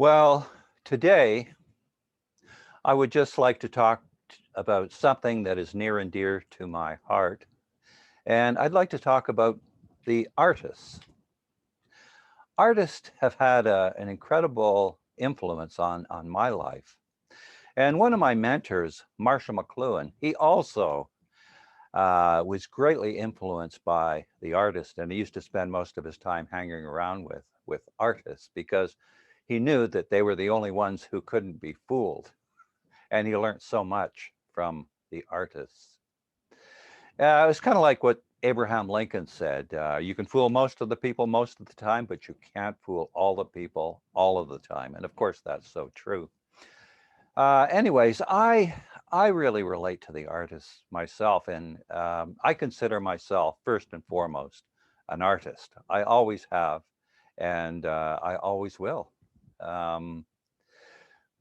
Well, today I would just like to talk about something that is near and dear to my heart. And I'd like to talk about the artists. Artists have had an incredible influence on my life. And one of my mentors, Marshall McLuhan, he also was greatly influenced by the artist. And he used to spend most of his time hanging around with artists because he knew that they were the only ones who couldn't be fooled. And he learned so much from the artists. It was kind of like what Abraham Lincoln said. You can fool most of the people most of the time, but you can't fool all the people all of the time. And of course, that's so true. Anyways, I really relate to the artists myself, and I consider myself first and foremost an artist. I always have, and I always will. Um,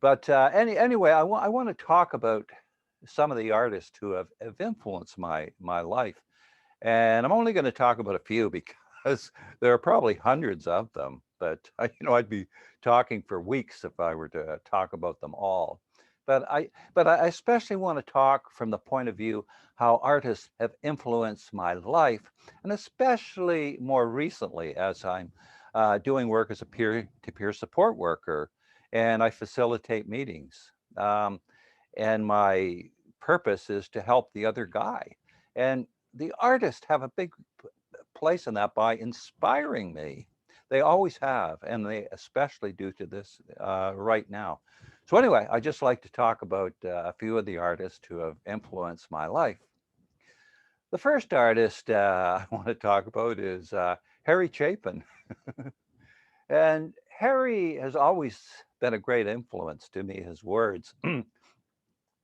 but anyway, I want to talk about some of the artists who have influenced my life. And I'm only going to talk about a few because there are probably hundreds of them. But I'd be talking for weeks if I were to talk about them all. But I especially want to talk from the point of view how artists have influenced my life, and especially more recently as I'm doing work as a peer-to-peer support worker, and I facilitate meetings. And my purpose is to help the other guy. And the artists have a big place in that by inspiring me. They always have, and they especially do to this right now. So anyway, I just like to talk about a few of the artists who have influenced my life. The first artist I want to talk about is Harry Chapin. And Harry has always been a great influence to me, his words. And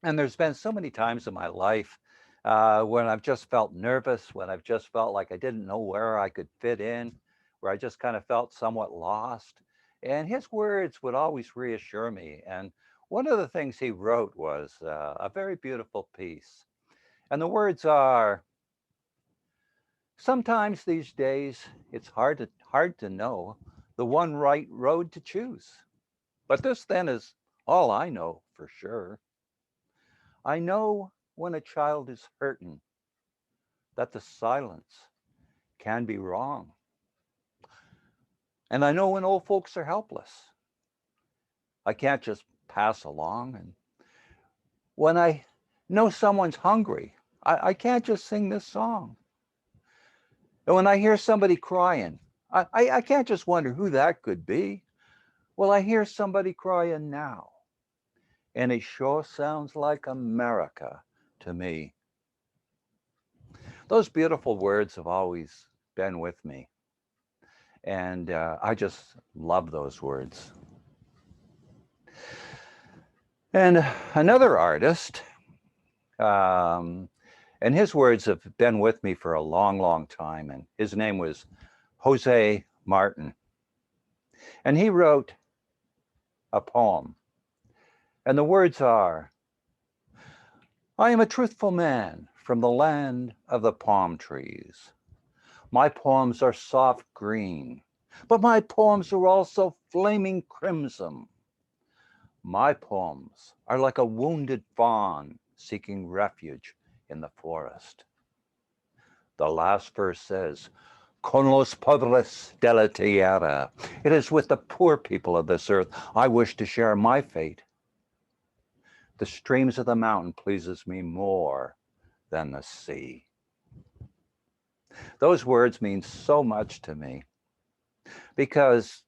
there's been so many times in my life when I've just felt nervous, when I've just felt like I didn't know where I could fit in, where I just kind of felt somewhat lost. And his words would always reassure me. And one of the things he wrote was a very beautiful piece. And the words are, sometimes these days it's hard to know the one right road to choose. But this then is all I know for sure. I know when a child is hurting that the silence can be wrong. And I know when old folks are helpless, I can't just pass along. And when I know someone's hungry, I can't just sing this song. And when I hear somebody crying, I can't just wonder who that could be. Well, I hear somebody crying now, and it sure sounds like America to me. Those beautiful words have always been with me. And I just love those words. And another artist, um, and his words have been with me for a long, long time. And his name was Jose Martin. And he wrote a poem. And the words are, I am a truthful man from the land of the palm trees. My poems are soft green, but my poems are also flaming crimson. My poems are like a wounded fawn seeking refuge in the forest. The last verse says, Con los pobres de la tierra. It is with the poor people of this earth I wish to share my fate. The streams of the mountain pleases me more than the sea. Those words mean so much to me because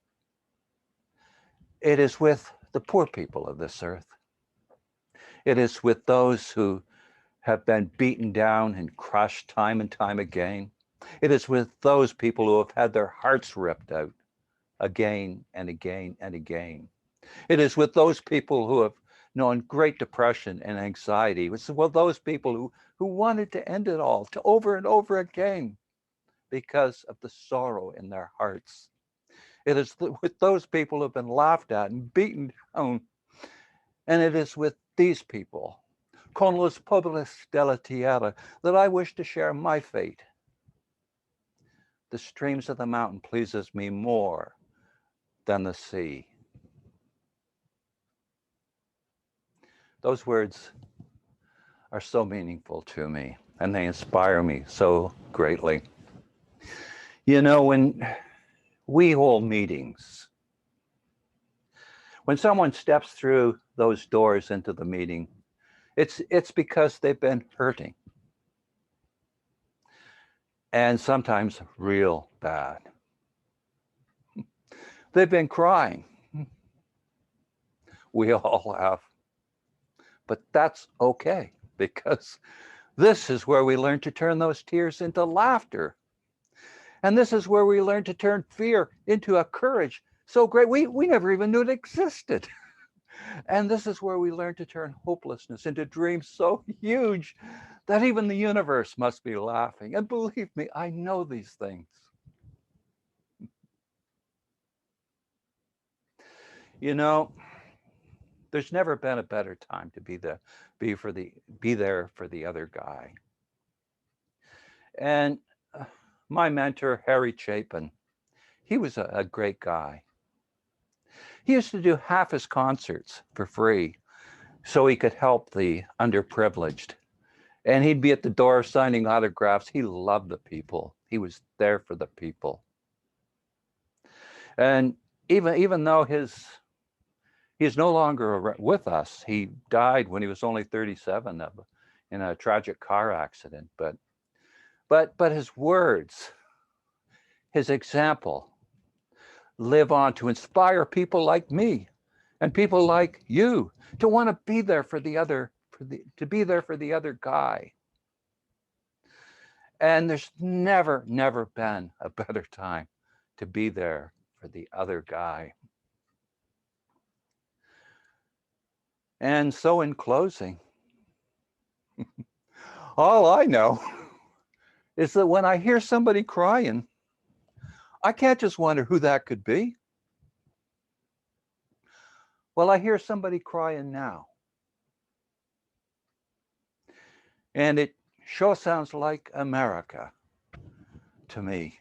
it is with the poor people of this earth. It is with those who have been beaten down and crushed time and time again. It is with those people who have had their hearts ripped out again and again and again. It is with those people who have known great depression and anxiety. It's with those people who wanted to end it all to over and over again because of the sorrow in their hearts. It is with those people who have been laughed at and beaten down. And it is with these people, con los pobres de la tierra, that I wish to share my fate. The streams of the mountain pleases me more than the sea. Those words are so meaningful to me, and they inspire me so greatly. You know, when we hold meetings, when someone steps through those doors into the meeting, it's because they've been hurting, and sometimes real bad. They've been crying. We all have. But that's okay, because this is where we learn to turn those tears into laughter. And this is where we learn to turn fear into a courage so great we never even knew it existed. And this is where we learn to turn hopelessness into dreams so huge that even the universe must be laughing. And believe me, I know these things. You know, there's never been a better time to be there for the other guy. And my mentor, Harry Chapin, he was a great guy. He used to do half his concerts for free so he could help the underprivileged. And he'd be at the door signing autographs. He loved the people. He was there for the people. And even though he's no longer with us, he died when he was only 37 in a tragic car accident. But his words, his example, live on to inspire people like me and people like you to want to be there for the other, to be there for the other guy. And there's never been a better time to be there for the other guy. And so in closing, all I know is that when I hear somebody crying, I can't just wonder who that could be. Well, I hear somebody crying now. And it sure sounds like America to me.